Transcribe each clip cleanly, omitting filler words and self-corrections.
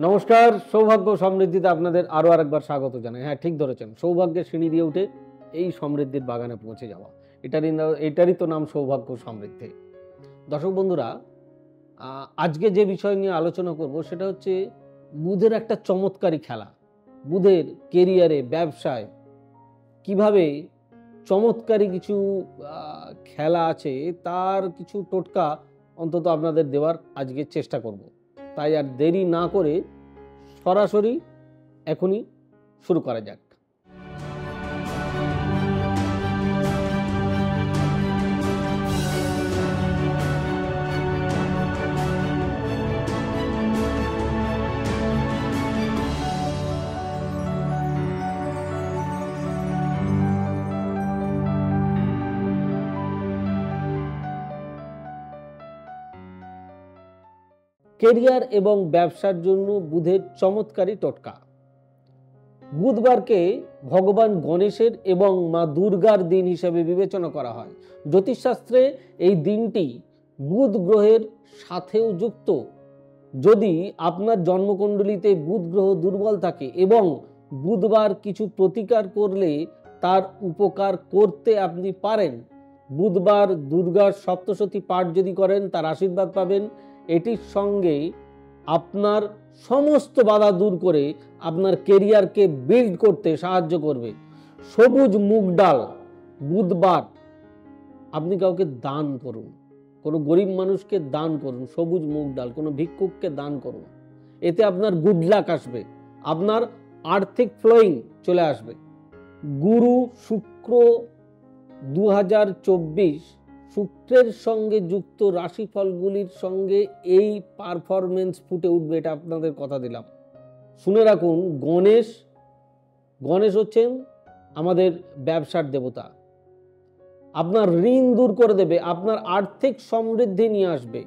নমস্কার, সৌভাগ্য সমৃদ্ধিতে আপনাদের আরও আরেকবার স্বাগত জানাই। হ্যাঁ, ঠিক ধরেছেন, সৌভাগ্যের সিঁড়ি দিয়ে উঠে এই সমৃদ্ধির বাগানে পৌঁছে যাওয়া, এটারই তো নাম সৌভাগ্য সমৃদ্ধি। দর্শক বন্ধুরা, আজকে যে বিষয় নিয়ে আলোচনা করব সেটা হচ্ছে বুধের একটা চমৎকারী খেলা। বুধের কেরিয়ারে, ব্যবসায় কিভাবে চমৎকারী কিছু খেলা আছে, তার কিছু টোটকা অন্তত আপনাদের দেওয়ার আজকে চেষ্টা করব। তাই আর দেরি না করে সরাসরি এখনই শুরু করা যাক। কেরিয়ার এবং ব্যবসার জন্য বুধের চমৎকারী টোটকা। বুধবারকে ভগবান গণেশের এবং মা দুর্গার দিন হিসেবে বিবেচনা করা হয়। জ্যোতিষশাস্ত্রে এই দিনটি বুধ গ্রহের সাথেও যুক্ত। যদি আপনার জন্মকুণ্ডলিতে বুধ গ্রহ দুর্বল থাকে এবং বুধবার কিছু প্রতিকার করলে তার উপকার করতে আপনি পারেন। বুধবার দুর্গার সপ্তশতী পাঠ যদি করেন তার আশীর্বাদ পাবেন। এটির সঙ্গে আপনার সমস্ত বাধা দূর করে আপনার কেরিয়ারকে বিল্ড করতে সাহায্য করবে। সবুজ মুগ ডাল বুধবার আপনি কাউকে দান করুন, কোনো গরিব মানুষকে দান করুন। সবুজ মুগ ডাল কোনো ভিক্ষুককে দান করুন। এতে আপনার গুড লাক আসবে, আপনার আর্থিক ফ্লোয়িং চলে আসবে। গুরু শুক্র 2024 শুক্রের সঙ্গে যুক্ত রাশিফলগুলির সঙ্গে এই পারফরমেন্স ফুটে উঠবে, এটা আপনাদের কথা দিলাম। শুনে রাখুন, গণেশ হচ্ছেন আমাদের ব্যবসার দেবতা। আপনার ঋণ দূর করে দেবে, আপনার আর্থিক সমৃদ্ধি নিয়ে আসবে।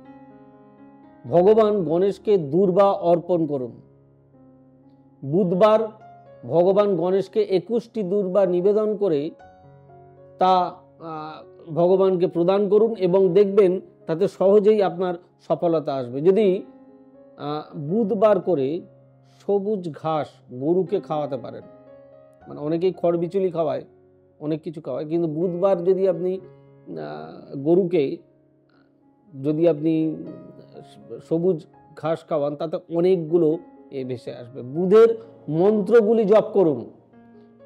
ভগবান গণেশকে দূর্বা অর্পণ করুন। বুধবার ভগবান গণেশকে 21টি দূর্বা নিবেদন করে তা ভগবানকে প্রদান করুন এবং দেখবেন তাতে সহজেই আপনার সফলতা আসবে। যদি বুধবার করে সবুজ ঘাস গরুকে খাওয়াতে পারেন, মানে অনেকেই খড় বিচুলি খাওয়ায়, অনেক কিছু খাওয়ায়, কিন্তু বুধবার যদি আপনি গরুকে যদি আপনি সবুজ ঘাস খাওয়ান তাতে অনেকগুলো ভেসে আসবে। বুধের মন্ত্রগুলি জপ করুন।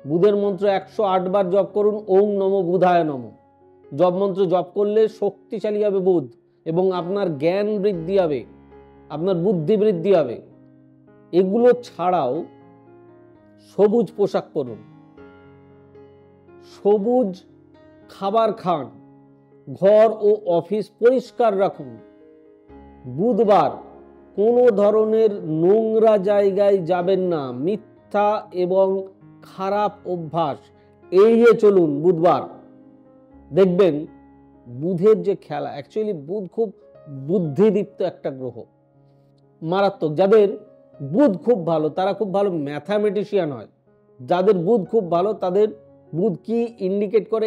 বুধের মন্ত্র 108 বার জপ করুন। ওং নমো বুধায় নমঃ। জপ মন্ত্র জপ করলে শক্তিশালী হবে বুধ এবং আপনার জ্ঞান বৃদ্ধি হবে, আপনার বুদ্ধি বৃদ্ধি হবে। এগুলো ছাড়াও সবুজ পোশাক পরুন, সবুজ খাবার খান, ঘর ও অফিস পরিষ্কার রাখুন। বুধবার কোনো ধরনের নোংরা জায়গায় যাবেন না। মিথ্যা এবং খারাপ অভ্যাস এড়িয়ে চলুন বুধবার। দেখবেন বুধের যে খেলা, অ্যাকচুয়ালি বুধ খুব বুদ্ধিদীপ্ত একটা গ্রহ, মারাত্মক। যাদের বুধ খুব ভালো তারা খুব ভালো ম্যাথামেটিশিয়ান হয়। যাদের বুধ খুব ভালো তাদের বুধ কি ইন্ডিকেট করে?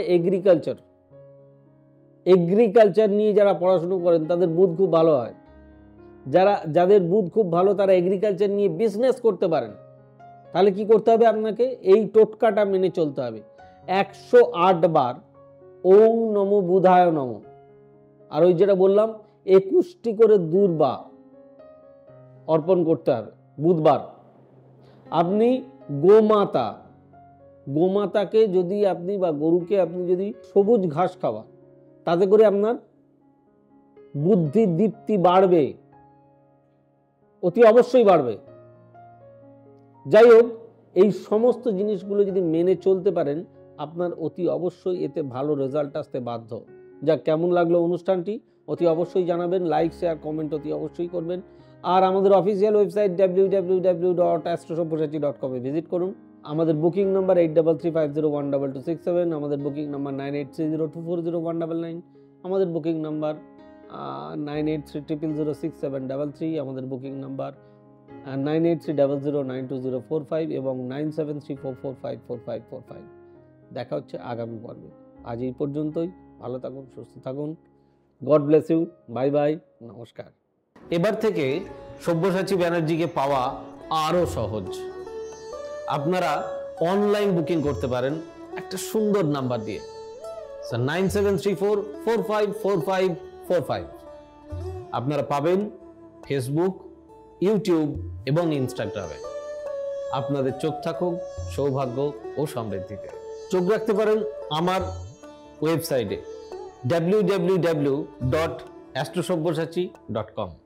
এগ্রিকালচার নিয়ে যারা পড়াশুনো করেন তাদের বুধ খুব ভালো হয়। যাদের বুধ খুব ভালো তারা এগ্রিকালচার নিয়ে বিজনেস করতে পারেন। তাহলে কি করতে হবে? আপনাকে এই টোটকাটা মেনে চলতে হবে। 108 বার ওং নমো বুধায় নমঃ, আর ওই যেটা বললাম 21টি করে দূর্বা অর্পণ করতে হবে বুধবার। আপনি গোমাতাকে যদি আপনি বা গরুকে আপনি যদি সবুজ ঘাস খাওয়ান তাতে করে আপনার বুদ্ধি দীপ্তি বাড়বে, অতি অবশ্যই বাড়বে। যাই হোক, এই সমস্ত জিনিসগুলো যদি মেনে চলতে পারেন আপনার অতি অবশ্যই এতে ভালো রেজাল্ট আসতে বাধ্য। যা কেমন লাগলো অনুষ্ঠানটি অতি অবশ্যই জানাবেন, লাইক শেয়ার কমেন্ট অতি অবশ্যই করবেন। আর আমাদের অফিসিয়াল ওয়েবসাইট www.astrosabyasachi.com ভিজিট করুন। আমাদের বুকিং নাম্বার 8335012267, আমাদের বুকিং নাম্বার 9830240199, আমাদের বুকিং নাম্বার 9830067733, আমাদের বুকিং নাম্বার 9830092045 এবং 9734454545। দেখা হচ্ছে আগামী পর্বে। আজ এই পর্যন্তই। ভালো থাকুন, সুস্থ থাকুন। God bless you. Bye bye, নমস্কার। এবার থেকে সব্যসাচী ব্যানার্জিকে পাওয়া আরো সহজ। আপনারা অনলাইন বুকিং করতে পারেন একটা সুন্দর নাম্বার দিয়ে 9734454545। আপনারা পাবেন ফেসবুক, ইউটিউব এবং ইনস্টাগ্রামে। আপনাদের চোখ থাকুক সৌভাগ্য ও সমৃদ্ধিতে। চোখ রাখতে পারেন আমার ওয়েবসাইটে www.astrosavysachi.com।